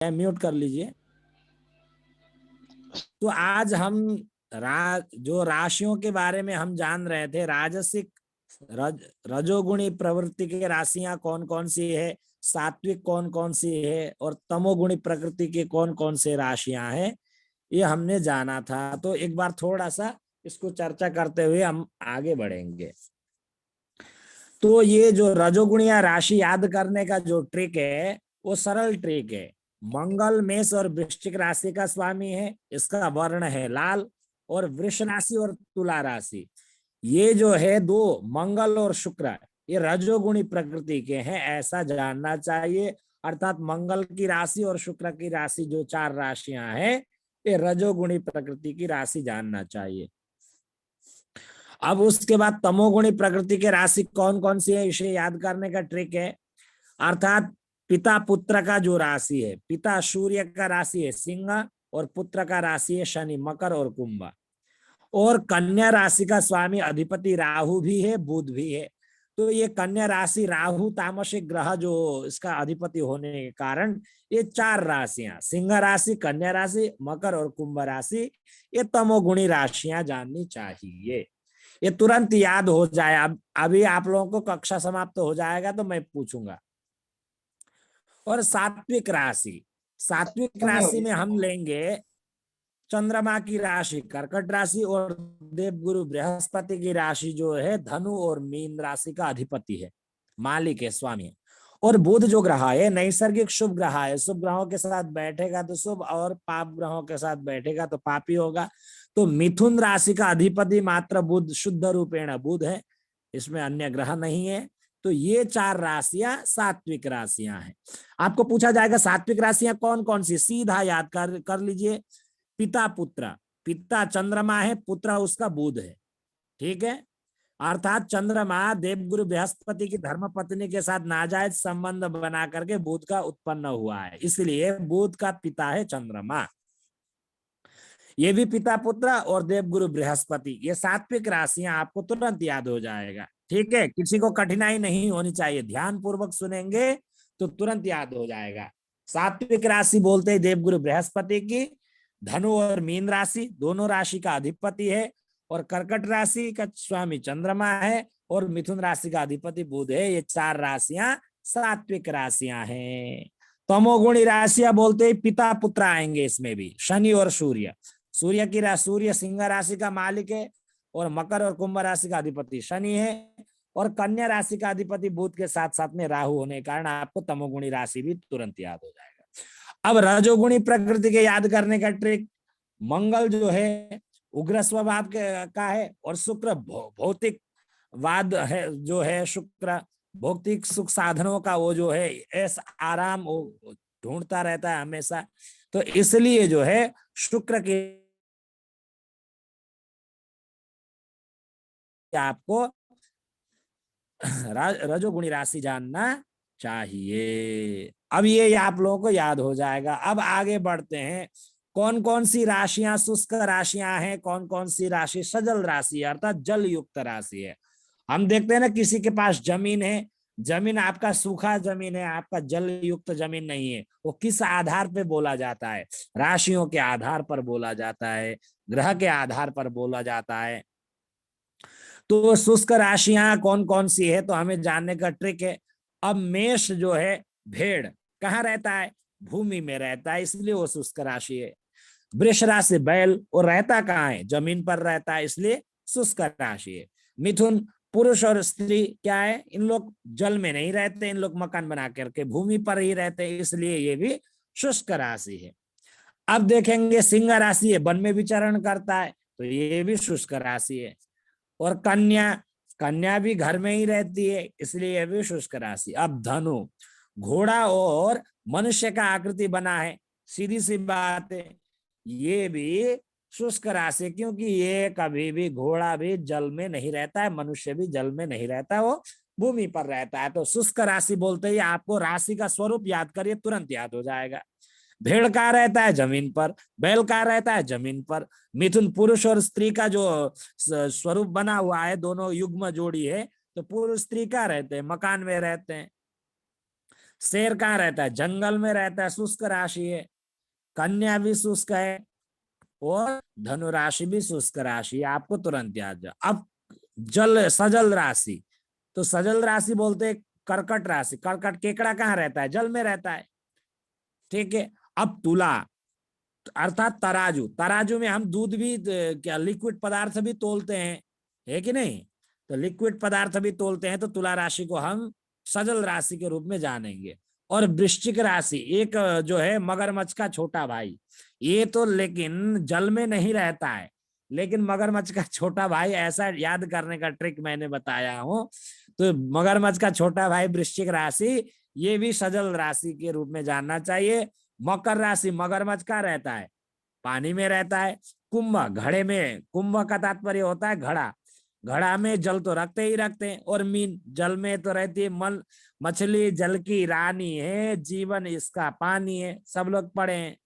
Mute कर लीजिए। तो आज हम जो राशियों के बारे में हम जान रहे थे, राजसिक रजोगुणी प्रवृत्ति की राशियां कौन कौन सी है, सात्विक कौन कौन सी है, और तमोगुणी प्रकृति की कौन कौन सी राशियां हैं, ये हमने जाना था। तो एक बार थोड़ा सा इसको चर्चा करते हुए हम आगे बढ़ेंगे। तो ये जो रजोगुणी राशि याद करने का जो ट्रिक है वो सरल ट्रिक है। मंगल मेष और वृश्चिक राशि का स्वामी है, इसका वर्ण है लाल। और वृष राशि और तुला राशि, ये जो है दो, मंगल और शुक्र, ये रजोगुणी प्रकृति के हैं, ऐसा जानना चाहिए। अर्थात मंगल की राशि और शुक्र की राशि, जो चार राशियां हैं, ये रजोगुणी प्रकृति की राशि जानना चाहिए। अब उसके बाद तमोगुणी प्रकृति के राशि कौन कौन सी है, इसे याद करने का ट्रिक है। अर्थात पिता पुत्र का जो राशि है, पिता सूर्य का राशि है सिंह, और पुत्र का राशि है शनि, मकर और कुंभ। और कन्या राशि का स्वामी अधिपति राहु भी है, बुध भी है। तो ये कन्या राशि, राहु तामसिक ग्रह जो इसका अधिपति होने के कारण, ये चार राशियां, सिंह राशि, कन्या राशि, मकर और कुंभ राशि, ये तमोगुणी राशियां जाननी चाहिए। ये तुरंत याद हो जाए। अब अभी आप लोगों को कक्षा समाप्त हो जाएगा तो मैं पूछूंगा। और सात्विक राशि, सात्विक राशि में हम लेंगे चंद्रमा की राशि कर्कट राशि, और देवगुरु बृहस्पति की राशि जो है धनु और मीन राशि का अधिपति है, मालिक है, स्वामी है। और बुध जो ग्रह है नैसर्गिक शुभ ग्रह है, शुभ ग्रहों के साथ बैठेगा तो शुभ, और पाप ग्रहों के साथ बैठेगा तो पापी होगा। तो मिथुन राशि का अधिपति मात्र बुध, शुद्ध रूपेण बुध है, इसमें अन्य ग्रह नहीं है। तो ये चार राशियां सात्विक राशियां हैं। आपको पूछा जाएगा सात्विक राशियां कौन कौन सी, सीधा याद कर लीजिए। पिता पुत्र, पिता चंद्रमा है, पुत्र उसका बुध है, ठीक है। अर्थात चंद्रमा देवगुरु बृहस्पति की धर्म पत्नी के साथ नाजायज संबंध बना करके बुध का उत्पन्न हुआ है, इसलिए बुध का पिता है चंद्रमा। ये भी पिता पुत्र और देवगुरु बृहस्पति, ये सात्विक राशियां आपको तुरंत याद हो जाएगा, ठीक है। किसी को कठिनाई नहीं होनी चाहिए, ध्यान पूर्वक सुनेंगे तो तुरंत याद हो जाएगा। सात्विक राशि बोलते हैं देवगुरु बृहस्पति की, धनु और मीन राशि दोनों राशि का अधिपति है, और कर्कट राशि का स्वामी चंद्रमा है, और मिथुन राशि का अधिपति बुध है। ये चार राशियां सात्विक राशियां हैं। तमोगुणी राशियां बोलते हैं पिता पुत्र आएंगे इसमें भी, शनि और सूर्य। सूर्य की राशि, सूर्य सिंह राशि का मालिक है, और मकर और कुंभ राशि का अधिपति शनि है, और कन्या राशि का अधिपति बुध के साथ साथ में राहु होने के कारण आपको तमोगुणी राशि भी तुरंत याद हो जाएगा। अब रजोगुणी प्रकृति के याद करने का ट्रिक, मंगल जो है उग्र स्वभाव का है, और शुक्र भौतिक वाद है, जो है शुक्र भौतिक सुख साधनों का वो जो है ऐसा आराम वो ढूंढता रहता है हमेशा। तो इसलिए जो है शुक्र के आपको रजोगुणी राशि जानना चाहिए। अब ये आप लोगों को याद हो जाएगा। अब आगे बढ़ते हैं, कौन कौन सी राशियां शुष्क राशियां हैं, कौन कौन सी राशि सजल राशि अर्थात जल युक्त राशि है। हम देखते हैं ना, किसी के पास जमीन है, जमीन आपका सूखा जमीन है, आपका जल युक्त जमीन नहीं है, वो किस आधार पे बोला जाता है, राशियों के आधार पर बोला जाता है, ग्रह के आधार पर बोला जाता है। तो शुष्क राशियां कौन कौन सी है, तो हमें जानने का ट्रिक है। अब मेष जो है, भेड़ कहाँ रहता है, भूमि में रहता है, इसलिए वो शुष्क राशि है। वृष राशि बैल, वो रहता कहाँ है, जमीन पर रहता है, इसलिए शुष्क राशि है। मिथुन पुरुष और स्त्री क्या है, इन लोग जल में नहीं रहते, इन लोग मकान बना करके भूमि पर ही रहते हैं, इसलिए ये भी शुष्क राशि है। अब देखेंगे सिंह राशि है, वन में विचरण करता है, तो ये भी शुष्क राशि है। और कन्या, कन्या भी घर में ही रहती है, इसलिए यह भी शुष्क राशि। अब धनु, घोड़ा और मनुष्य का आकृति बना है, सीधी सी बात है, ये भी शुष्क राशि, क्योंकि ये कभी भी, घोड़ा भी जल में नहीं रहता है, मनुष्य भी जल में नहीं रहता, वो भूमि पर रहता है। तो शुष्क राशि बोलते ही आपको राशि का स्वरूप याद करिए, तुरंत याद हो जाएगा। भेड़ कहाँ रहता है, जमीन पर, बैल कहाँ रहता है, जमीन पर। मिथुन पुरुष और स्त्री का जो स्वरूप बना हुआ है, दोनों युग्म जोड़ी है, तो पुरुष स्त्री कहाँ रहते हैं, मकान में रहते हैं। शेर कहाँ रहता है? जंगल में रहता है, शुष्क राशि है। कन्या भी शुष्क है और धनु राशि भी शुष्क राशि है, आपको तुरंत याद जाए। अब जल सजल राशि, तो सजल राशि बोलते हैं कर्कट राशि। कर्कट, केकड़ा कहाँ रहता है? जल में रहता है, ठीक है। अब तुला अर्थात तराजू, तराजू में हम दूध भी क्या लिक्विड पदार्थ भी तोलते हैं, है कि नहीं? तो लिक्विड पदार्थ भी तोलते हैं, तो तुला राशि को हम सजल राशि के रूप में जानेंगे। और वृश्चिक राशि एक जो है मगरमच्छ का छोटा भाई, ये तो लेकिन जल में नहीं रहता है, लेकिन मगरमच्छ का छोटा भाई, ऐसा याद करने का ट्रिक मैंने बताया हूं। तो मगरमच्छ का छोटा भाई वृश्चिक राशि, ये भी सजल राशि के रूप में जानना चाहिए। मकर राशि, मगरमच्छ का रहता है, पानी में रहता है। कुंभ, घड़े में, कुंभ का तात्पर्य होता है घड़ा, घड़ा में जल तो रखते ही रखते हैं। और मीन, जल में तो रहती है। मछली जल की रानी है, जीवन इसका पानी है, सब लोग पढ़े हैं।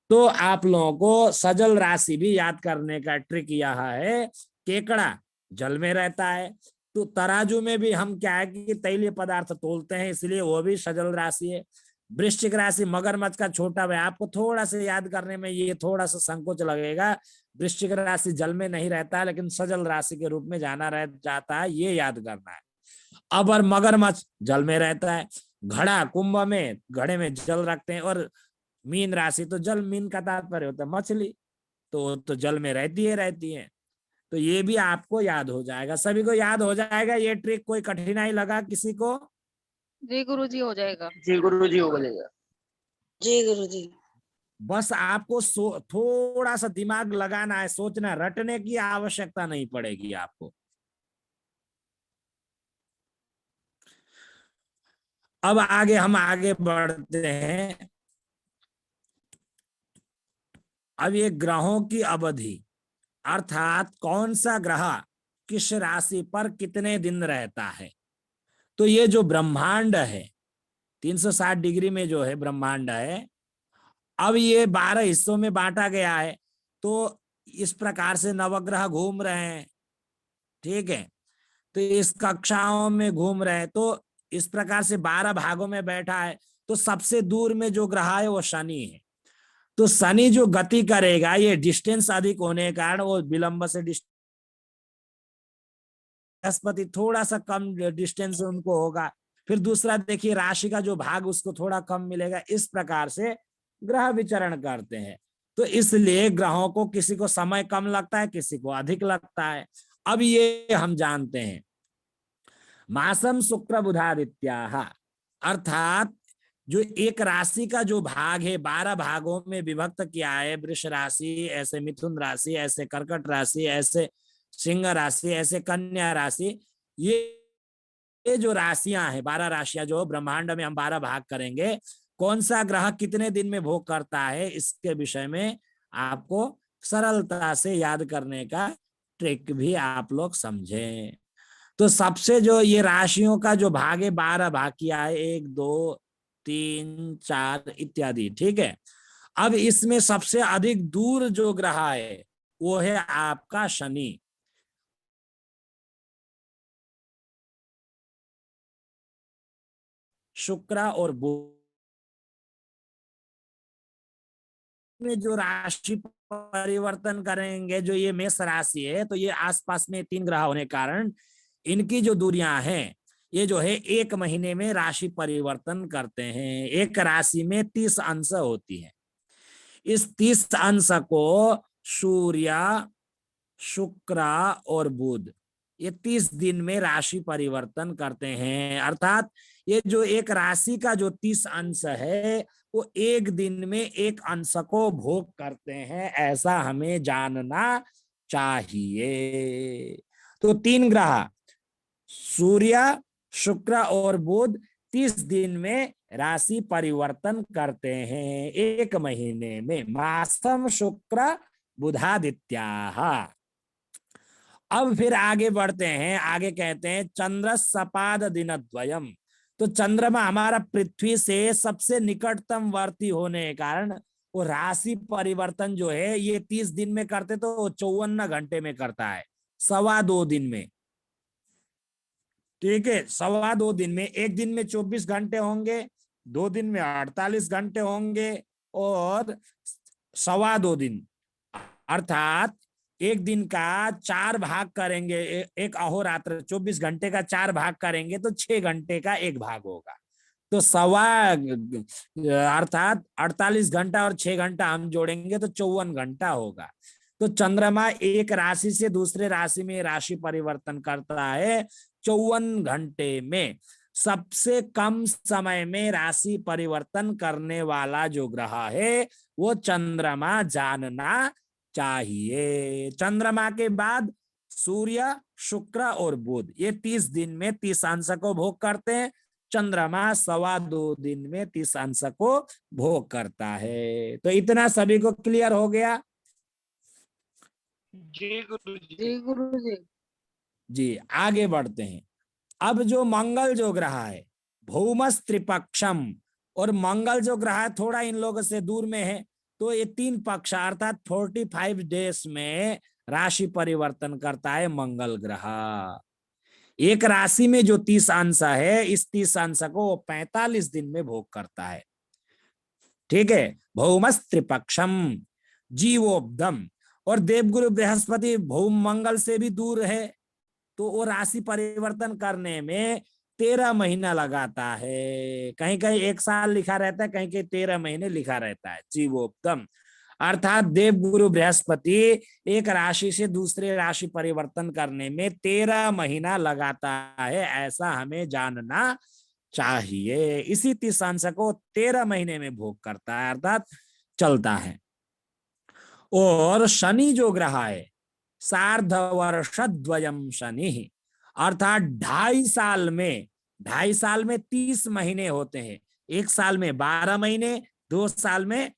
तो आप लोगों को सजल राशि भी याद करने का ट्रिक यह है, केकड़ा जल में रहता है, तो तराजू में भी हम क्या है कि तैलीय पदार्थ तोलते हैं, इसलिए वो भी सजल राशि है। वृश्चिक राशि मगरमच्छ का छोटा भाई, आपको थोड़ा सा याद करने में ये थोड़ा सा संकोच लगेगा। वृश्चिक राशि जल में नहीं रहता है, लेकिन सजल राशि के रूप में जाना रह जाता है, ये याद करना है। अब और मगरमच्छ जल में रहता है, घड़ा, कुंभ में घड़े में जल रखते हैं। और मीन राशि, तो जल, मीन का तात्पर्य होता है मछली, तो जल में रहती है। तो ये भी आपको याद हो जाएगा, सभी को याद हो जाएगा ये ट्रिक। कोई कठिनाई लगा किसी को? जी गुरुजी, हो जाएगा। जी गुरुजी, हो जाएगा। जी गुरुजी। बस आपको थोड़ा सा दिमाग लगाना है, सोचना, रटने की आवश्यकता नहीं पड़ेगी आपको। अब हम आगे बढ़ते हैं। अब ये ग्रहों की अवधि, अर्थात कौन सा ग्रह किस राशि पर कितने दिन रहता है। तो ये जो ब्रह्मांड है, 360 डिग्री में जो है ब्रह्मांड है, अब ये 12 हिस्सों में बांटा गया है। तो इस प्रकार से नवग्रह घूम रहे हैं, ठीक है। तो इस कक्षाओं में घूम रहे हैं, तो इस प्रकार से 12 भागों में बैठा है। तो सबसे दूर में जो ग्रह है वो शनि है। तो शनि जो गति करेगा, ये डिस्टेंस अधिक होने के कारण वो विलंब से, बृहस्पति थोड़ा सा कम डिस्टेंस उनको होगा। फिर दूसरा देखिए, राशि का जो भाग उसको थोड़ा कम मिलेगा। इस प्रकार से ग्रह विचरण करते हैं। तो इसलिए ग्रहों को किसी को समय कम लगता है, किसी को अधिक लगता है। अब ये हम जानते हैं, मासम शुक्र बुधादित्याः, अर्थात जो एक राशि का जो भाग है 12 भागों में विभक्त किया है, वृष राशि, ऐसे मिथुन राशि, ऐसे कर्कट राशि, ऐसे सिंह राशि, ऐसे कन्या राशि, ये जो राशियां हैं, 12 राशियां जो ब्रह्मांड में हम 12 भाग करेंगे, कौन सा ग्रह कितने दिन में भोग करता है, इसके विषय में आपको सरलता से याद करने का ट्रिक भी आप लोग समझें। तो सबसे जो ये राशियों का जो भाग है, 12 भाग किया है, 1 2 3 4 इत्यादि, ठीक है। अब इसमें सबसे अधिक दूर जो ग्रह है वो है आपका शनि। शुक्र और बुध में जो राशि परिवर्तन करेंगे, जो ये मेष राशि है, तो ये आसपास में 3 ग्रह होने के कारण इनकी जो दूरियां हैं, ये जो है 1 महीने में राशि परिवर्तन करते हैं। एक राशि में 30 अंश होती है। इस 30 अंश को सूर्य, शुक्र और बुध, ये 30 दिन में राशि परिवर्तन करते हैं। अर्थात ये जो एक राशि का जो 30 अंश है, वो एक दिन में एक अंश को भोग करते हैं, ऐसा हमें जानना चाहिए। तो 3 ग्रह सूर्य, शुक्र और बुध 30 दिन में राशि परिवर्तन करते हैं, 1 महीने में। मासम शुक्र बुधादित्याः। अब फिर आगे बढ़ते हैं, आगे कहते हैं चंद्र सपाद दिनद्वयम। तो चंद्रमा हमारा पृथ्वी से सबसे निकटतम वर्ती होने के कारण वो राशि परिवर्तन जो है ये 30 दिन में करते, तो 54 घंटे में करता है, 2.25 दिन में। ठीक है, 2.25 दिन में, एक दिन में 24 घंटे होंगे, 2 दिन में 48 घंटे होंगे, और 2.25 दिन, अर्थात एक दिन का 4 भाग करेंगे, एक अहोरात्र 24 घंटे का 4 भाग करेंगे तो 6 घंटे का 1 भाग होगा। तो अर्थात 48 घंटा और 6 घंटा हम जोड़ेंगे तो 54 घंटा होगा। तो चंद्रमा एक राशि से दूसरे राशि में राशि परिवर्तन करता है 54 घंटे में। सबसे कम समय में राशि परिवर्तन करने वाला जो ग्रह है वो चंद्रमा जानना चाहिए। चंद्रमा के बाद सूर्य, शुक्र और बुध, ये 30 दिन में 30 अंश को भोग करते हैं। चंद्रमा 2.25 दिन में 30 अंश को भोग करता है। तो इतना सभी को क्लियर हो गया? जी गुरु जी। जी गुरु जी। जी, आगे बढ़ते हैं। अब जो मंगल जो ग्रह है भौमस त्रिपक्षम, और मंगल जो ग्रह है थोड़ा इन लोगों से दूर में है, तो ये 3 पक्ष अर्थात 45 डेज में राशि परिवर्तन करता है मंगल ग्रह। एक राशि में जो 30 अंश है, इस 30 अंश को वो 45 दिन में भोग करता है। ठीक है, भौमस त्रिपक्षम जीवोब्दम, और देवगुरु बृहस्पति भौम मंगल से भी दूर है, तो वो राशि परिवर्तन करने में 13 महीना लगाता है। कहीं कहीं 1 साल लिखा रहता है, कहीं कहीं 13 महीने लिखा रहता है। जीवोत्तम अर्थात देवगुरु बृहस्पति एक राशि से दूसरे राशि परिवर्तन करने में 13 महीना लगाता है, ऐसा हमें जानना चाहिए। इसी 30 अंश को 13 महीने में भोग करता है, अर्थात चलता है। और शनि जो ग्रह है सार्धवर्षद्वयम शनि, अर्थात 2.5 साल में 30 महीने होते हैं। 1 साल में 12 महीने, 2 साल में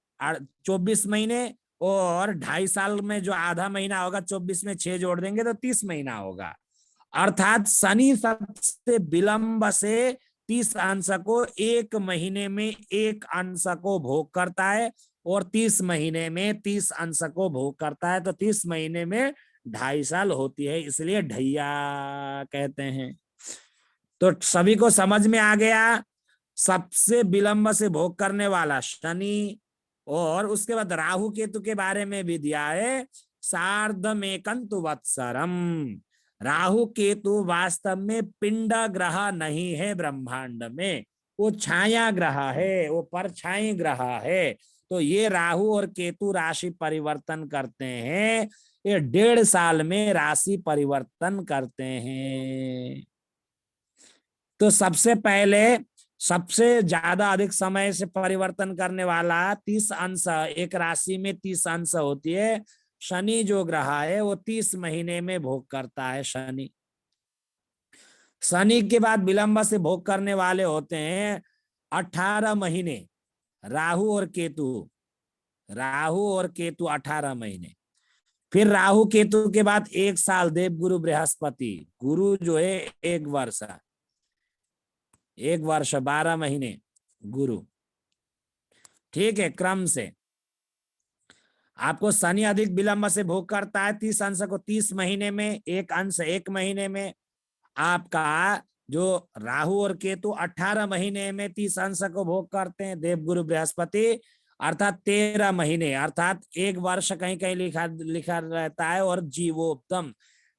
24 महीने, और 2.5 साल में जो आधा महीना होगा 24 में 6 जोड़ देंगे तो 30 महीना होगा। अर्थात शनि सबसे विलंब से 30 अंश को 1 महीने में 1 अंश को भोग करता है, और 30 महीने में 30 अंश को भोग करता है। तो 30 महीने में 2.5 साल होती है, इसलिए ढैया कहते हैं। तो सभी को समझ में आ गया? सबसे विलंब से भोग करने वाला शनि, और उसके बाद राहु केतु के बारे में भी दिया है। सार्धमेकंतु वत्सरम, राहु केतु वास्तव में पिंड ग्रह नहीं है ब्रह्मांड में, वो छाया ग्रह है, वो परछाई ग्रह है। तो ये राहु और केतु राशि परिवर्तन करते हैं, ये 1.5 साल में राशि परिवर्तन करते हैं। तो सबसे पहले सबसे ज्यादा अधिक समय से परिवर्तन करने वाला 30 अंश, एक राशि में 30 अंश होती है। शनि जो ग्रह है वो 30 महीने में भोग करता है शनि। शनि के बाद विलंब से भोग करने वाले होते हैं 18 महीने राहु और केतु। राहु और केतु 18 महीने। फिर राहु केतु के बाद 1 साल देवगुरु बृहस्पति, गुरु जो है 1 वर्ष, 1 वर्ष 12 महीने गुरु। ठीक है, क्रम से आपको शनि अधिक विलंब से भोग करता है 30 अंश को 30 महीने में, 1 अंश 1 महीने में। आपका जो राहु और केतु 18 महीने में 30 अंश को भोग करते हैं देवगुरु बृहस्पति, अर्थात 13 महीने, अर्थात 1 वर्ष कहीं कहीं लिखा रहता है, और जीवोत्तम।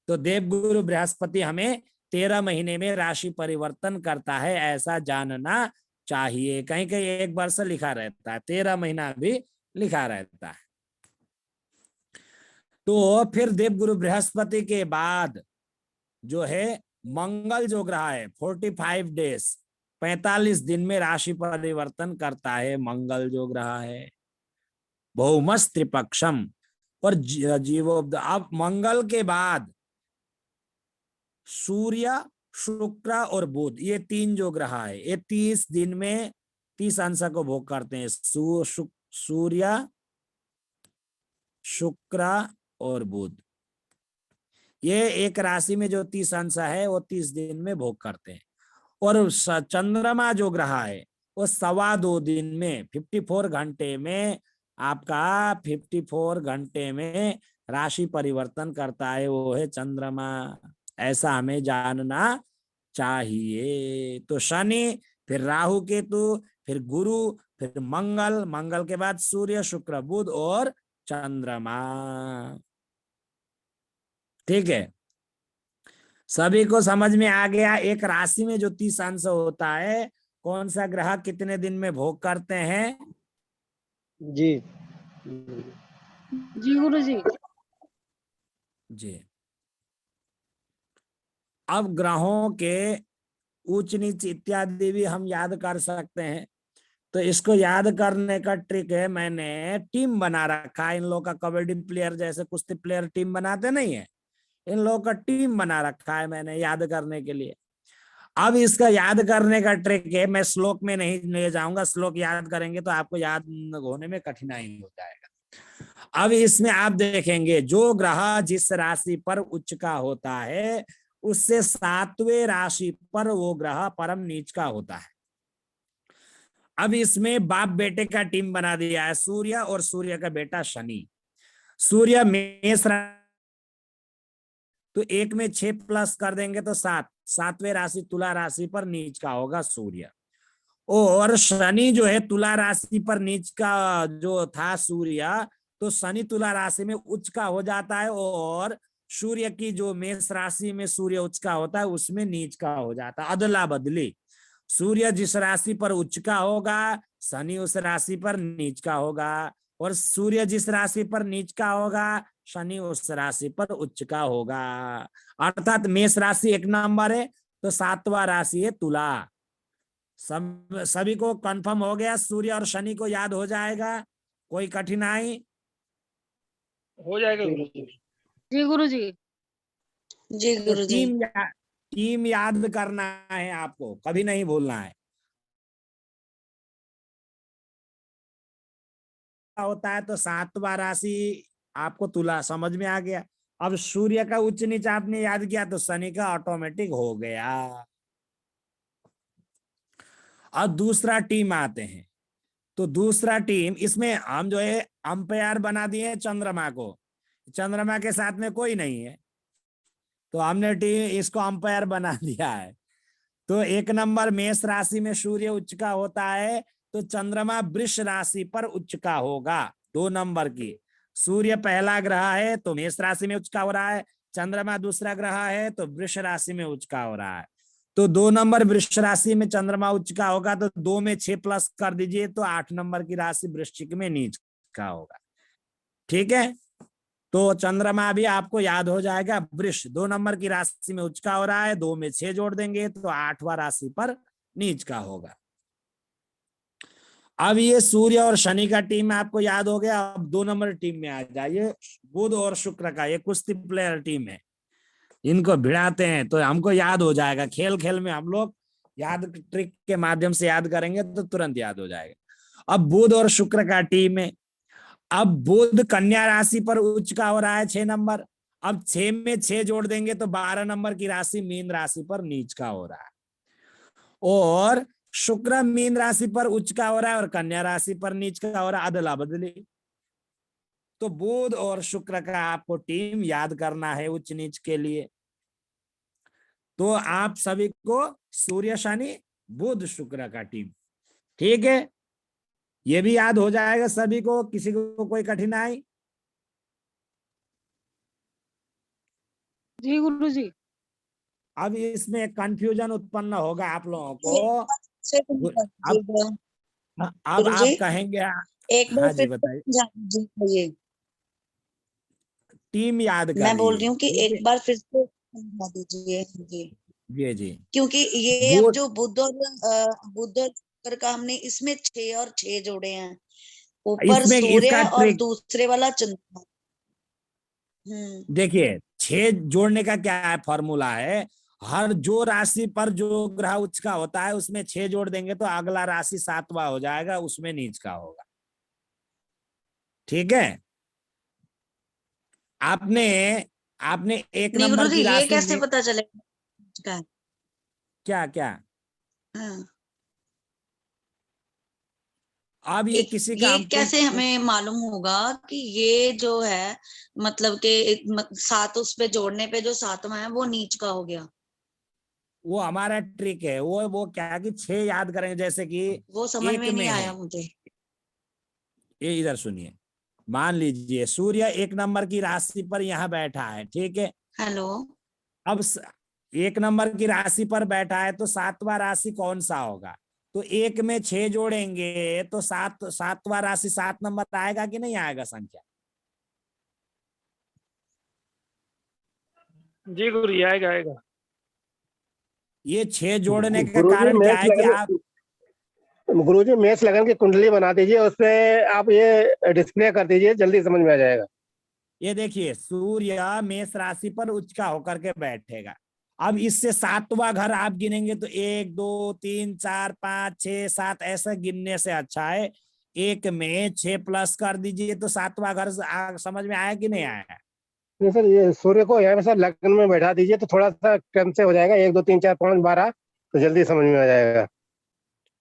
तो देवगुरु बृहस्पति हमें 13 महीने में राशि परिवर्तन करता है, ऐसा जानना चाहिए। कहीं कहीं 1 वर्ष लिखा रहता है, 13 महीना भी लिखा रहता है। तो फिर देवगुरु बृहस्पति के बाद जो है मंगल जो ग्रह है 45 डेज 45 दिन में राशि परिवर्तन करता है मंगल जो ग्रह है, भौमस त्रिपक्षम। और जीवो, अब मंगल के बाद सूर्य, शुक्र और बुध, ये 3 जो ग्रह है ये 30 दिन में 30 अंश को भोग करते हैं। सूर्य, शुक्र और बुध, ये एक राशि में जो 30 अंश है वो 30 दिन में भोग करते हैं। और चंद्रमा जो ग्रह है वो 2.25 दिन में 54 घंटे में, आपका 54 घंटे में राशि परिवर्तन करता है, वो है चंद्रमा। ऐसा हमें जानना चाहिए। तो शनि, फिर राहु केतु, फिर गुरु, फिर मंगल, मंगल के बाद सूर्य, शुक्र, बुध और चंद्रमा। ठीक है, सभी को समझ में आ गया। एक राशि में जो 30 अंश होता है, कौन सा ग्रह कितने दिन में भोग करते हैं? जी जी गुरु जी। जी। अब ग्रहों के ऊंच नीच इत्यादि भी हम याद कर सकते हैं। तो इसको याद करने का ट्रिक है, मैंने टीम बना रखा है इन लोगों का। कबड्डी प्लेयर जैसे कुश्ती प्लेयर टीम बनाते नहीं है, इन लोगों का टीम बना रखा है मैंने याद करने के लिए। अब इसका याद करने का ट्रिक है, मैं श्लोक में नहीं ले जाऊंगा, श्लोक याद करेंगे तो आपको याद होने में कठिनाई हो जाएगा। अब इसमें आप देखेंगे, जो ग्रह जिस राशि पर उच्च का होता है, उससे 7वें राशि पर वो ग्रह परम नीच का होता है। अब इसमें बाप बेटे का टीम बना दिया है, सूर्य और सूर्य का बेटा शनि। सूर्य मेष, तो 1 में 6 प्लस कर देंगे तो 7, 7वें राशि तुला राशि पर नीच का होगा सूर्य। और शनि जो है तुला राशि पर नीच का जो था सूर्य, तो शनि तुला राशि में उच्च का हो जाता है, और सूर्य की जो मेष राशि में सूर्य उच्च का होता है उसमें नीच का हो जाता है। अदला बदली, सूर्य जिस राशि पर उच्च का होगा, शनि उस राशि पर नीच का होगा, और सूर्य जिस राशि पर नीच का होगा, शनि उस राशि पर उच्च का होगा। अर्थात मेष राशि 1 नंबर है, तो 7वां राशि है तुला। सभी को कंफर्म हो गया? सूर्य और शनि को याद हो जाएगा? कोई कठिनाई? हो जाएगा गुरु जी। जी गुरु जी। जी तो गुरु जी। टीम याद करना है आपको, कभी नहीं भूलना है। होता है तो 7वां राशि आपको तुला समझ में आ गया। अब सूर्य का उच्च नीच आपने याद किया तो शनि का ऑटोमेटिक हो गया। अब दूसरा टीम आते हैं, तो दूसरा टीम, इसमें हम जो है अंपायर बना दिए चंद्रमा को। चंद्रमा के साथ में कोई नहीं है, तो हमने टीम इसको अंपायर बना दिया है। तो 1 नंबर मेष राशि में सूर्य उच्च का होता है, तो चंद्रमा वृष राशि पर उच्च का होगा। 2 नंबर की, सूर्य पहला ग्रह है तो मेष राशि में उच्च का हो रहा है, चंद्रमा दूसरा ग्रह है तो वृष राशि में उच्च का हो रहा है। तो 2 नंबर वृष राशि में चंद्रमा उच्च का होगा, तो 2 में 6 प्लस कर दीजिए तो 8 नंबर की राशि वृश्चिक में नीच का होगा। ठीक है, तो चंद्रमा भी आपको याद हो जाएगा। वृष 2 नंबर की राशि में उच्च का हो रहा है, 2 में 6 जोड़ देंगे तो 8वां राशि पर नीच का होगा। अब ये सूर्य और शनि का टीम आपको याद हो गया। अब 2 नंबर टीम में आ जाइए, बुध और शुक्र का, ये कुश्ती प्लेयर टीम है, इनको भिड़ाते हैं तो हमको याद हो जाएगा। खेल खेल में हम लोग याद ट्रिक के माध्यम से याद करेंगे तो तुरंत याद हो जाएगा। अब बुध और शुक्र का टीम है। अब बुध कन्या राशि पर उच्च का हो रहा है 6 नंबर। अब 6 में 6 जोड़ देंगे तो 12 नंबर की राशि मीन राशि पर नीच का हो रहा है। और शुक्र मीन राशि पर उच्च का हो रहा है और कन्या राशि पर नीच का हो रहा है, अदला बदली। तो बुध और शुक्र का आपको टीम याद करना है उच्च नीच के लिए। तो आप सभी को सूर्य शनि बुध शुक्र का टीम, ठीक है, ये भी याद हो जाएगा सभी को। किसी को कोई कठिनाई? जी गुरु जी। अब इसमें कंफ्यूजन उत्पन्न होगा आप लोगों को। अब गुरु अब जी आप कहेंगे, एक बार हाँ जी फिर से बताइए। समझा दीजिए। टीम याद मैं बोल रही करिए, हूँ कि ठीक है? एक बार फिर से समझा दीजिए जी। जी जी। क्योंकि ये अब वो जो बुध और शुक्र का हमने इसमें 6 और 6 जोड़े हैं, ऊपर इसमें इसका सूर्य और ट्रिक दूसरे वाला चंद्रमा। देखिए, 6 जोड़ने का क्या है फॉर्मूला है, हर जो राशि पर जो ग्रह उच्च का होता है उसमें 6 जोड़ देंगे तो अगला राशि 7वां हो जाएगा, उसमें नीच का होगा। ठीक है, आपने आपने 1 नहीं गुरु नंबर जी, की ये राशि कैसे में पता चलेगा? क्या क्या, हाँ, अब ये किसी का ये हमको कैसे हमें मालूम होगा कि ये जो है मतलब के 7 उस पे जोड़ने पे जो 7वां है वो नीच का हो गया? वो हमारा ट्रिक है। वो क्या कि 6 याद करेंगे, जैसे कि वो समझ एक में नहीं में आया है, मुझे। ये इधर सुनिए। मान लीजिए सूर्य 1 नंबर की राशि पर यहाँ बैठा है, ठीक है। हेलो। अब 1 नंबर की राशि पर बैठा है तो 7वां राशि कौन सा होगा? तो 1 में 6 जोड़ेंगे तो 7वां राशि 7 नंबर आएगा कि नहीं आएगा संख्या? जी गुरु जी, आएगा आएगा। ये 6 जोड़ने का गुरुजी कारण क्या मेष है कि लगन आप, गुरुजी मेष लगन की कुंडली बना दीजिए, उसपे आप ये डिस्प्ले कर दीजिए, जल्दी समझ में आ जाएगा। ये देखिए सूर्य मेष राशि पर उच्च का होकर के बैठेगा। अब इससे 7वां घर आप गिनेंगे तो 1 2 3 4 5 6 7 ऐसा गिनने से अच्छा है 1 में 6 प्लस कर दीजिए तो 7वां घर समझ में आया कि नहीं आया? नहीं सर, ये सूर्य को यहाँ पे सर लगन में बैठा दीजिए तो थोड़ा सा कम से हो जाएगा, 1 2 3 4 5 12, तो जल्दी समझ में आ जाएगा।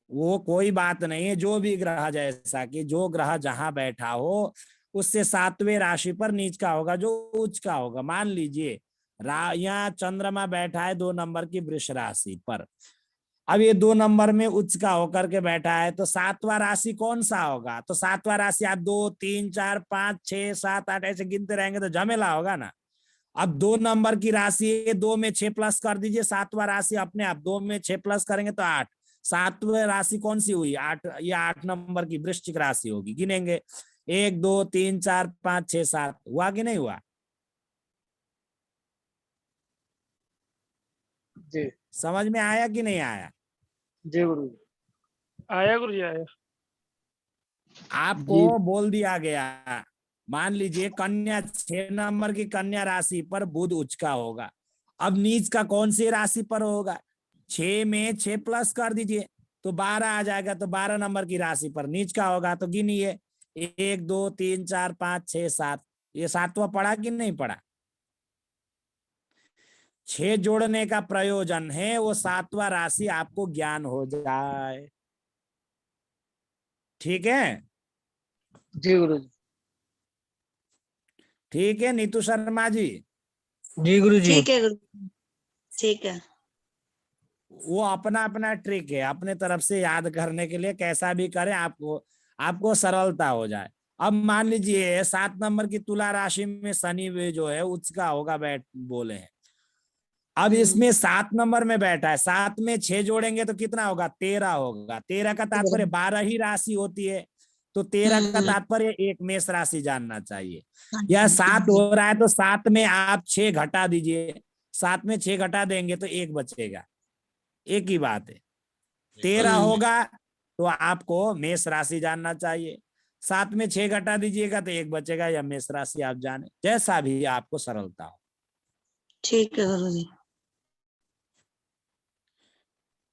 वो कोई बात नहीं है, जो भी ग्रह, जैसा कि जो ग्रह जहां बैठा हो उससे 7वें राशि पर नीच का होगा जो उच्च का होगा। मान लीजिए यहाँ चंद्रमा बैठा है 2 नंबर की वृष राशि पर। अब ये 2 नंबर में उच्च का होकर के बैठा है तो 7वां राशि कौन सा होगा? तो 7वां राशि आप 2 3 4 5 6 7 8 ऐसे गिनते रहेंगे तो झमेला होगा ना। अब 2 नंबर की राशि है, 2 में 6 प्लस कर दीजिए, 7वां राशि अपने आप 2 में 6 प्लस करेंगे तो 8। 7वें राशि कौन सी हुई? 8। ये 8 नंबर की वृश्चिक राशि होगी। गिनेंगे 1 2 3 4 5 6 7, हुआ कि नहीं हुआ? जी समझ में आया कि नहीं आया? जी गुरु जी। आया गुरु जी, आया। आपको बोल दिया गया। मान लीजिए कन्या 6 नंबर की कन्या राशि पर बुध उच्च का होगा। अब नीच का कौन सी राशि पर होगा? 6 में 6 प्लस कर दीजिए तो 12 आ जाएगा, तो 12 नंबर की राशि पर नीच का होगा। तो गिनिए 1 2 3 4 5 6 7, ये 7वां पढ़ा कि नहीं पढ़ा? 6 जोड़ने का प्रयोजन है वो 7वां राशि आपको ज्ञान हो जाए, ठीक है? जी गुरु जी। ठीक है नीतू शर्मा जी। जी गुरु जी। ठीक है गुरु, ठीक है। वो अपना अपना ट्रिक है, अपने तरफ से याद करने के लिए कैसा भी करें, आपको आपको सरलता हो जाए। अब मान लीजिए 7 नंबर की तुला राशि में शनि भी जो है उच्च का होगा बैठ बोले हैं। अब इसमें 7 नंबर में बैठा है, 7 में 6 जोड़ेंगे तो कितना होगा? 13 होगा। 13 का तात्पर्य 12 ही राशि होती है, तो 13 का तात्पर्य एक मेष राशि जानना चाहिए। यह 7 हो रहा है तो 7 में आप 6 घटा दीजिए, 7 में 6 घटा देंगे तो 1 बचेगा। एक ही बात है। 13 होगा तो आपको मेष राशि जानना चाहिए, 7 में 6 घटा दीजिएगा तो 1 बचेगा, या मेष राशि आप जाने, जैसा भी आपको सरलता हो। ठीक है गुरु जी।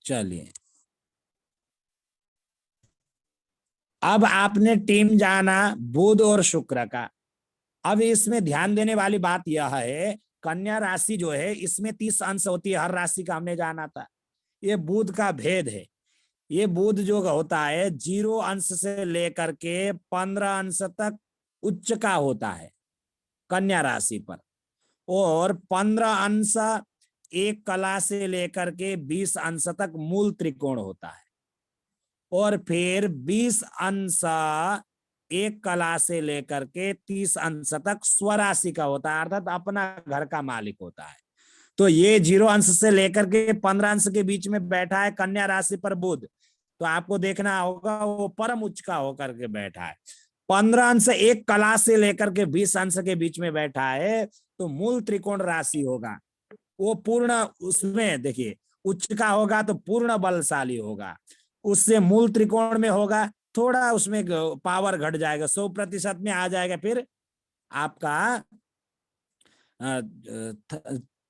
चलिए अब आपने टीम जाना बुध और शुक्र का। अब इसमें ध्यान देने वाली बात यह है, कन्या राशि जो है इसमें 30 अंश होती है, हर राशि का हमने जाना था। ये बुध का भेद है। ये बुध जो होता है 0 अंश से लेकर के 15 अंश तक उच्च का होता है कन्या राशि पर, और 15 अंश एक कला से लेकर के 20 अंश तक मूल त्रिकोण होता है, और फिर 20 अंश एक कला से लेकर के 30 अंश तक स्वराशि का होता है, अर्थात अपना घर का मालिक होता है। तो ये 0 अंश से लेकर के 15 अंश के बीच में बैठा है कन्या राशि पर बुध, तो आपको देखना होगा वो परम उच्च का होकर के बैठा है। 15 अंश एक कला से लेकर के 20 अंश के बीच में बैठा है तो मूल त्रिकोण राशि होगा। वो पूर्ण, उसमें देखिए उच्च का होगा तो पूर्ण बलशाली होगा, उससे मूल त्रिकोण में होगा थोड़ा उसमें पावर घट जाएगा, 100% में आ जाएगा, फिर आपका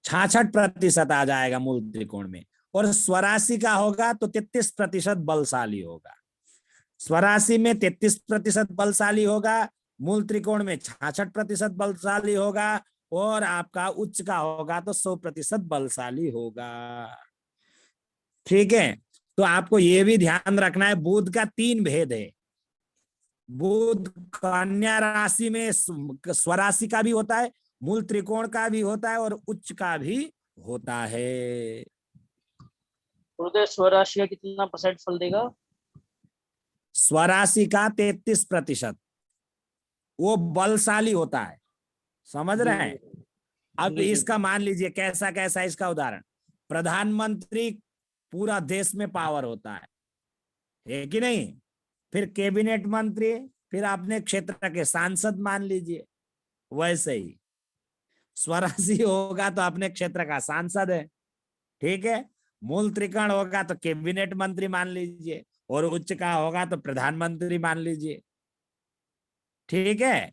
66% आ जाएगा मूल त्रिकोण में। और स्वराशि का होगा तो 33% बलशाली होगा। स्वराशि में 33% बलशाली होगा, मूल त्रिकोण में 66% बलशाली होगा, और आपका उच्च का होगा तो 100% बलशाली होगा। ठीक है, तो आपको यह भी ध्यान रखना है बुध का 3 भेद है। बुध कन्या राशि में स्वराशि का भी होता है, मूल त्रिकोण का भी होता है, और उच्च का भी होता है। गुरुदेव स्वराशि का कितना % फल देगा? स्वराशि का 33%। वो बलशाली होता है, समझ रहे हैं। अब जी, जी। इसका मान लीजिए कैसा कैसा इसका उदाहरण, प्रधानमंत्री पूरा देश में पावर होता है कि नहीं। फिर कैबिनेट मंत्री, फिर अपने क्षेत्र के सांसद मान लीजिए। वैसे ही स्वराशि होगा तो अपने क्षेत्र का सांसद है, ठीक है। मूल त्रिकोण होगा तो कैबिनेट मंत्री मान लीजिए, और उच्च का होगा तो प्रधानमंत्री मान लीजिए, ठीक है।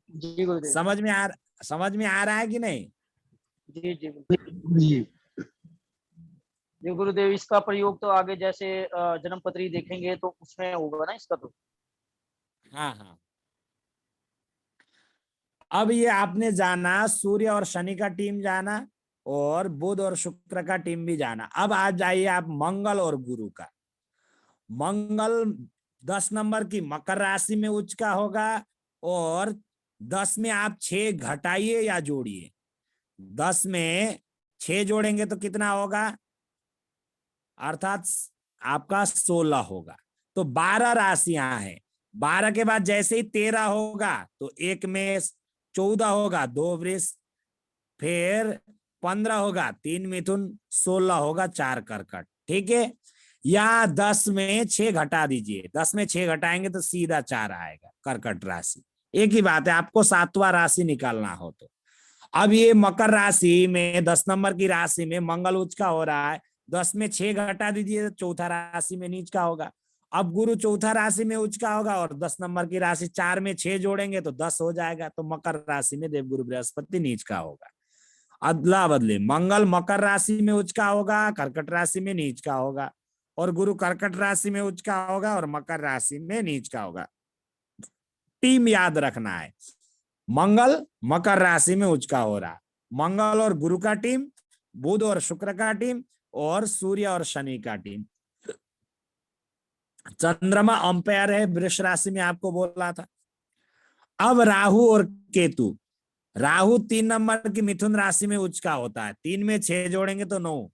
जी गुरुदेव। समझ में आ रहा है कि नहीं। जी जी जी जी गुरुदेव, इसका प्रयोग तो आगे जैसे जन्मपत्री देखेंगे तो उसमें होगा ना इसका तो। हाँ हाँ। अब ये आपने जाना सूर्य और शनि का टीम जाना, और बुध और शुक्र का टीम भी जाना। अब आ जाइए आप मंगल और गुरु का। मंगल 10 नंबर की मकर राशि में उच्च का होगा, और 10 में आप 6 घटाइए या जोड़िए। 10 में 6 जोड़ेंगे तो कितना होगा, अर्थात आपका 16 होगा। तो 12 राशियां हैं। 12 के बाद जैसे ही 13 होगा तो 1 में 14 होगा, 2 वृष, फिर 15 होगा, 3 मिथुन, 16 होगा, 4 कर्कट, ठीक है। या 10 में 6 घटा दीजिए, 10 में 6 घटाएंगे तो सीधा 4 आएगा, कर्कट राशि। एक ही बात है, आपको 7वां राशि निकालना हो तो। अब ये मकर राशि में 10 नंबर की राशि में मंगल उच्च का हो रहा है, 10 में 6 घटा दीजिए तो चौथा राशि में नीच का होगा। अब गुरु चौथा राशि में उच्च का होगा, और 10 नंबर की राशि 4 में 6 जोड़ेंगे तो 10 हो जाएगा। तो मकर राशि में देवगुरु बृहस्पति नीच का होगा। अदला बदले, मंगल मकर राशि में उच्च का होगा, कर्कट राशि में नीच का होगा, और गुरु कर्कट राशि में उच्च का होगा और मकर राशि में नीच का होगा। टीम याद रखना है, मंगल मकर राशि में उच्च का हो रहा है, मंगल और गुरु का टीम, बुध और शुक्र का टीम, और सूर्य और शनि का टीम। चंद्रमा अंपायर है वृष राशि में, आपको बोला था। अब राहु और केतु, राहु 3 नंबर की मिथुन राशि में उच्च का होता है, 3 में 6 जोड़ेंगे तो 9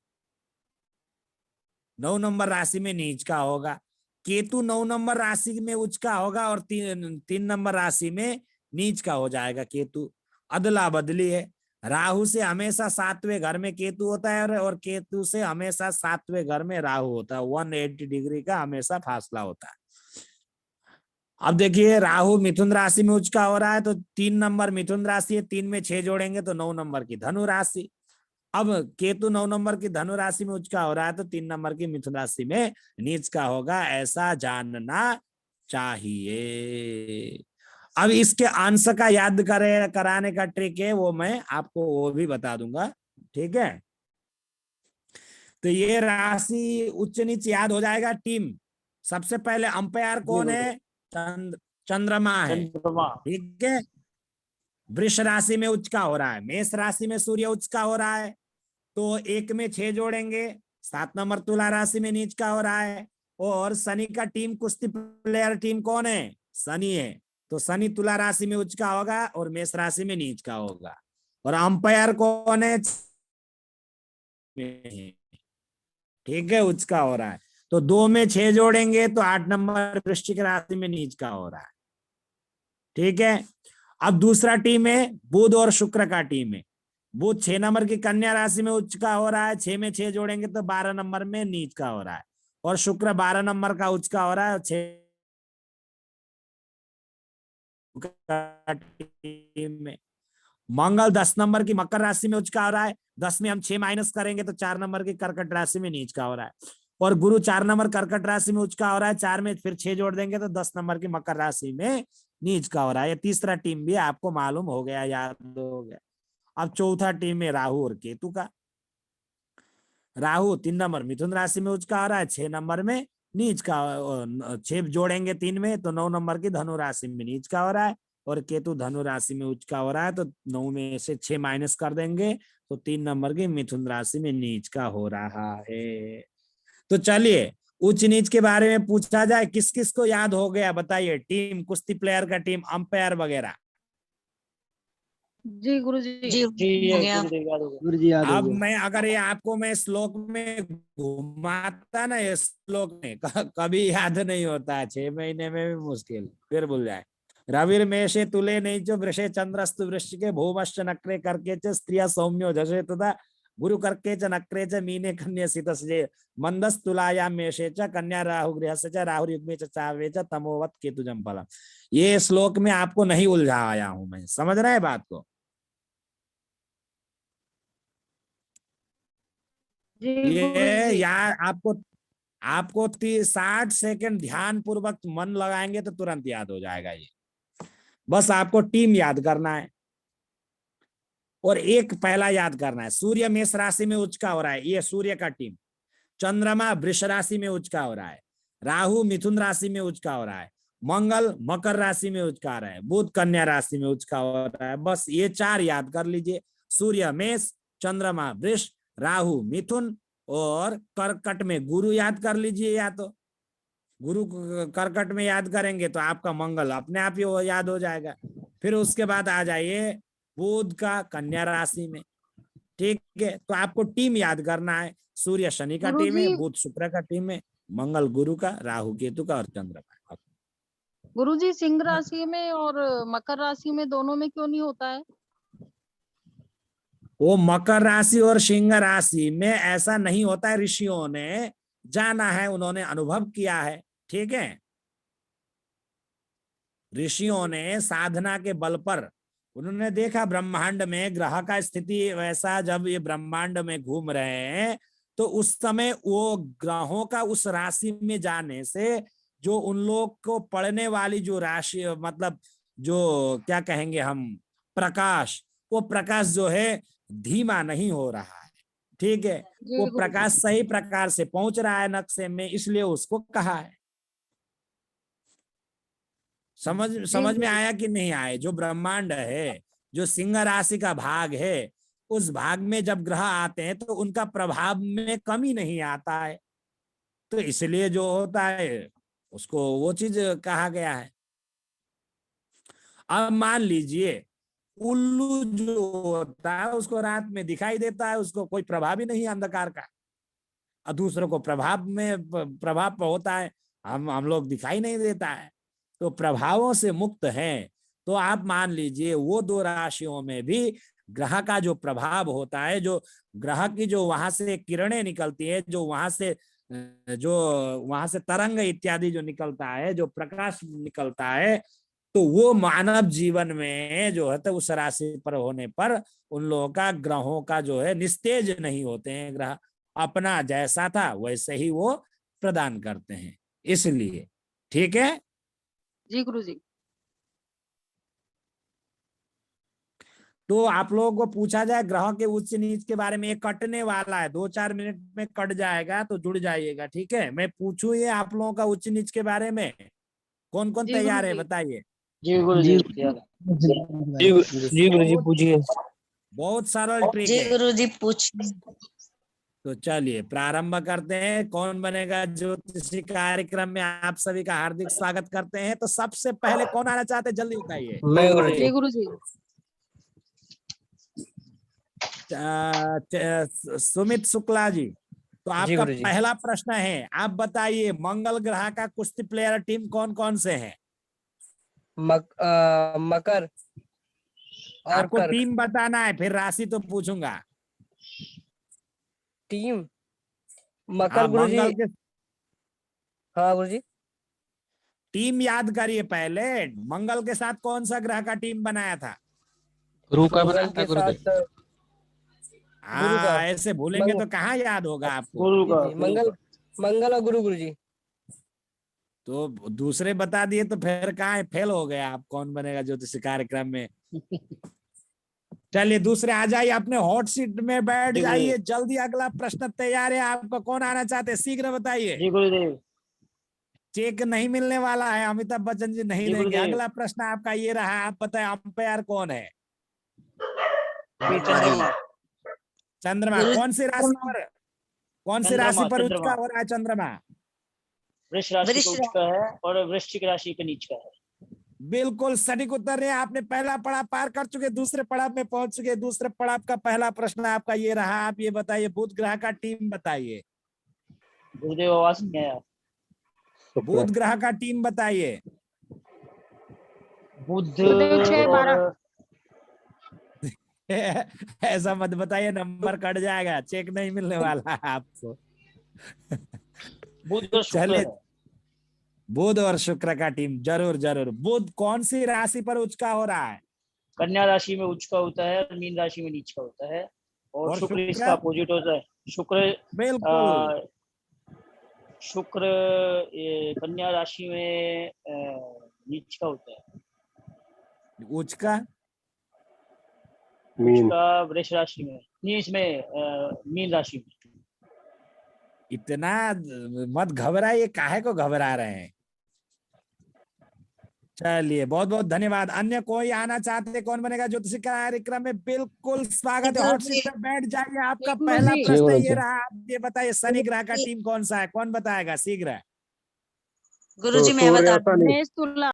नंबर राशि में नीच का होगा। केतु 9 नंबर राशि में उच्च का होगा, और 3 नंबर राशि में नीच का हो जाएगा केतु। अदला बदली है, राहु से हमेशा 7वें घर में केतु होता है, और केतु से हमेशा 7वें घर में राहु होता है। 180 डिग्री का हमेशा फासला होता है। अब देखिए, राहु मिथुन राशि में उच्च का हो रहा है, तो 3 नंबर मिथुन राशि है, 3 में 6 जोड़ेंगे तो 9 नंबर की धनु राशि। अब केतु 9 नंबर की धनु राशि में उच्च का हो रहा है, तो 3 नंबर की मिथुन राशि में नीच का होगा, ऐसा जानना चाहिए। अब इसके अंश का याद कराने का ट्रिक है, वो मैं आपको वो भी बता दूंगा, ठीक है। तो ये राशि उच्च नीच याद हो जाएगा। टीम सबसे पहले अंपायर कौन है, चंद्रमा है, चंद्रमा। ठीक है। वृष राशि में उच्च का हो रहा है, मेष राशि में सूर्य उच्च का हो रहा है, तो 1 में 6 जोड़ेंगे, 7 नंबर तुला राशि में नीच का हो रहा है। और शनि का टीम, कुश्ती प्लेयर टीम कौन है, शनि है, तो शनि तुला राशि में उच्च का होगा और मेष राशि में नीच का होगा। और अंपायर कौन है, ठीक है, उच्च का हो रहा है, तो 2 में 6 जोड़ेंगे तो 8 नंबर वृश्चिक राशि में नीच का हो रहा है, ठीक है। अब दूसरा टीम है बुध और शुक्र का टीम है। बुध 6 नंबर की कन्या राशि में उच्च का हो रहा है, 6 में 6 जोड़ेंगे तो 12 नंबर में नीच का हो रहा है, और शुक्र 12 नंबर का उच्च का हो रहा है, 6 टीम में। मंगल 10 नंबर की मकर राशि में उच्च का हो रहा है, 10 में हम 6 माइनस करेंगे तो 4 नंबर की कर्कट राशि में नीच का हो रहा है, और गुरु 4 नंबर कर्कट राशि में उच्च का हो रहा है, 4 में फिर 6 जोड़ देंगे तो 10 नंबर की मकर राशि में नीच का हो रहा है। ये तीसरा टीम भी आपको मालूम हो गया, याद हो गया। अब चौथा टीम है राहु और केतु का। राहु 3 नंबर मिथुन राशि में उच्च का हो रहा है, 6 नंबर में नीच का, 6 जोड़ेंगे 3 में तो 9 नंबर की धनु राशि में नीच का हो रहा है, और केतु धनु राशि में उच्च का हो रहा है, तो 9 में से 6 माइनस कर देंगे तो 3 नंबर की मिथुन राशि में नीच का हो रहा है। तो चलिए, उच्च नीच के बारे में पूछा जाए, किस किस को याद हो गया बताइए, टीम, कुश्ती प्लेयर का टीम, अंपायर वगैरह। जी गुरुजी। जी हो गया। गुरुदेव याद हो गया। गुरु जी याद हो अब गया। मैं अगर ये आपको मैं श्लोक में घुमाता ना, ये श्लोक में कभी याद नहीं होता है, 6 महीने में भी मुश्किल, फिर भूल जाए। रविर मेषे तुले नहीं जो वृषे चंद्रस्तु वृश्चिके भूमश्च नक्रे करके च स्त्रिया सौम्यो जशे तथा गुरु करके च नक्रे च मीने कन्या सितस्जे मंदस तुलायाम मेषे च कन्या राहु गृहस्य च राहु युग्मे च चावे च तमोवत केतुजम फलम। ये श्लोक में आपको नहीं उलझाया हूं मैं, समझ रहे हैं बात को? जी ये गुरुजी। यार आपको आपको 60 सेकंड ध्यान पूर्वक मन लगाएंगे तो तुरंत याद हो जाएगा ये। बस आपको टीम याद करना है और एक पहला याद करना है, सूर्य मेष राशि में उच्च का हो रहा है, ये सूर्य का टीम। चंद्रमा वृष राशि में उच्च का हो रहा है, राहु मिथुन राशि में उच्च का हो रहा है, मंगल मकर राशि में उच्च का हो रहा है, बुध कन्या राशि में उच्च का हो रहा है। बस ये 4 याद कर लीजिए, सूर्य मेष, चंद्रमा वृष, राहु मिथुन और कर्कट में गुरु याद कर लीजिए। या तो गुरु कर्कट में याद करेंगे तो आपका मंगल अपने आप ही वो याद हो जाएगा। फिर उसके बाद आ जाइए बुध का कन्या राशि में, ठीक है? तो आपको टीम याद करना है, सूर्य शनि का टीम है, गुरुजी। बुध शुक्र का टीम है, मंगल गुरु का, राहु केतु का और चंद्रमा। गुरुजी सिंह राशि में और मकर राशि में दोनों में क्यों नहीं होता है? वो मकर राशि और सिंह राशि में ऐसा नहीं होता है, ऋषियों ने जाना है, उन्होंने अनुभव किया है, ठीक है? ऋषियों ने साधना के बल पर उन्होंने देखा ब्रह्मांड में ग्रह का स्थिति वैसा, जब ये ब्रह्मांड में घूम रहे हैं तो उस समय वो ग्रहों का उस राशि में जाने से जो उन लोग को पढ़ने वाली जो राशि, मतलब जो क्या कहेंगे हम, प्रकाश, वो प्रकाश जो है धीमा नहीं हो रहा है, ठीक है? जी वो गुरुजी। प्रकाश सही प्रकार से पहुंच रहा है नक्शे में, इसलिए उसको कहा है। समझ में आया कि नहीं आया? जो ब्रह्मांड है, जो सिंह राशि का भाग है, उस भाग में जब ग्रह आते हैं तो उनका प्रभाव में कमी नहीं आता है, तो इसलिए जो होता है उसको वो चीज कहा गया है। अब मान लीजिए उल्लू जो होता है उसको रात में दिखाई देता है, उसको कोई प्रभाव ही नहीं है अंधकार का, और दूसरों को प्रभाव होता है, हम लोग दिखाई नहीं देता है, तो प्रभावों से मुक्त हैं। तो आप मान लीजिए वो 2 राशियों में भी ग्रह का जो प्रभाव होता है, जो ग्रह की जो वहां से किरणें निकलती है, जो वहां से तरंग इत्यादि जो निकलता है, जो प्रकाश निकलता है, तो वो मानव जीवन में जो है तो उस राशि पर होने पर उन लोगों का ग्रहों का जो है निस्तेज नहीं होते हैं, ग्रह अपना जैसा था वैसे ही वो प्रदान करते हैं, इसलिए, ठीक है? जी गुरुजी। तो आप लोगों को पूछा जाए ग्रह के उच्च नीच के बारे में, ये कटने वाला है, 2-4 मिनट में कट जाएगा, तो जुड़ जाइएगा, ठीक है? मैं पूछूं ये आप लोगों का उच्च नीच के बारे में, कौन कौन जी तैयार है गुरुजी। बताइए? जी गुरुदेव याद है। जी गुरुजी पूछिए। बहुत सरल ट्रिक जी है। गुरुजी पूछ। तो चलिए प्रारंभ करते हैं। कौन बनेगा ज्योतिषी कार्यक्रम में आप सभी का हार्दिक स्वागत करते हैं। तो सबसे पहले कौन आना चाहते हैं, जल्दी बताइए। मैं गुरुजी। जी गुरुजी। सुमित शुक्ला जी, तो जी आपका गुरुजी। पहला प्रश्न है, आप बताइए मंगल ग्रह का कुश्ती प्लेयर टीम कौन कौन से हैं? मकर और आपको कर्क। टीम बताना है, फिर राशि तो पूछूंगा। टीम मकर हाँ, गुरुजी। मंगल के हाँ गुरुजी। टीम याद करिए पहले, मंगल के साथ कौन सा ग्रह का टीम बनाया था? गुरु का बनाया था गुरुदेव। गुरु का। हाँ, ऐसे भूलेंगे तो कहाँ याद होगा आपको? गुरु का। मंगल और गुरु गुरुजी। तो दूसरे बता दिए तो फिर कहाँ फेल हो गए आप, कौन बनेगा ज्योतिषी कार्यक्रम में। चलिए दूसरे आ जाइए, अपने हॉट सीट में बैठ जाइए जल्दी। अगला प्रश्न तैयार है आपका, कौन आना चाहते हैं शीघ्र बताइए। जी गुरुदेव। चेक नहीं मिलने वाला है, अमिताभ बच्चन जी नहीं जी देंगे। गुरुदेव। अगला प्रश्न आपका ये रहा, आप बताएं अंपायर कौन है? चंद्रमा। चंद्रमा। कौन सी राशि पर उच्च चंद्रमा। का हो रहा है चंद्रमा? वृष राशि वृष का उच्च का है और वृश्चिक राशि का नीच का है। बिल्कुल सटीक उत्तर है। आपने पहला पड़ाव पार कर चुके, दूसरे पड़ाव में पहुंच चुके। दूसरे पड़ाव का पहला प्रश्न आपका ये रहा, आप ये बताइए बुध ग्रह का टीम बताइए। गुरुदेव आवाज नहीं आया। बुध ग्रह का टीम बताइए। बुध गुरुदेव 6-12 और ऐसा मत बताइए, नंबर कट जाएगा, चेक नहीं मिलने वाला है आपको। बुध और शुक्र चलिए, है। बुध और शुक्र का टीम, जरूर जरूर। बुध कौन सी राशि पर उच्च का हो रहा है? कन्या राशि में उच्च का होता है और मीन राशि में नीच का होता है, और शुक्र शुक्र? इसका अपोजिट होता है। बिल्कुल। शुक्र ये कन्या राशि में नीच का होता है। उच्च का मीन। उसका वृष राशि में, नीच में मीन राशि में। इतना मत घबराइए, काहे को घबरा रहे हैं। चलिए, बहुत बहुत धन्यवाद। अन्य कोई आना चाहते, कौन बनेगा ज्योतिषी कार्यक्रम में? बिल्कुल स्वागत है। हॉट सीट पर बैठ जाइए। आपका गुरुजी। पहला जी, प्रश्न गुरुजी। ये रहा, आप ये बताइए शनि ग्रह का टीम कौन सा है? कौन बताएगा शीघ्र? गुरुजी तो मैं सूर्य बता और शनि। मेष तुला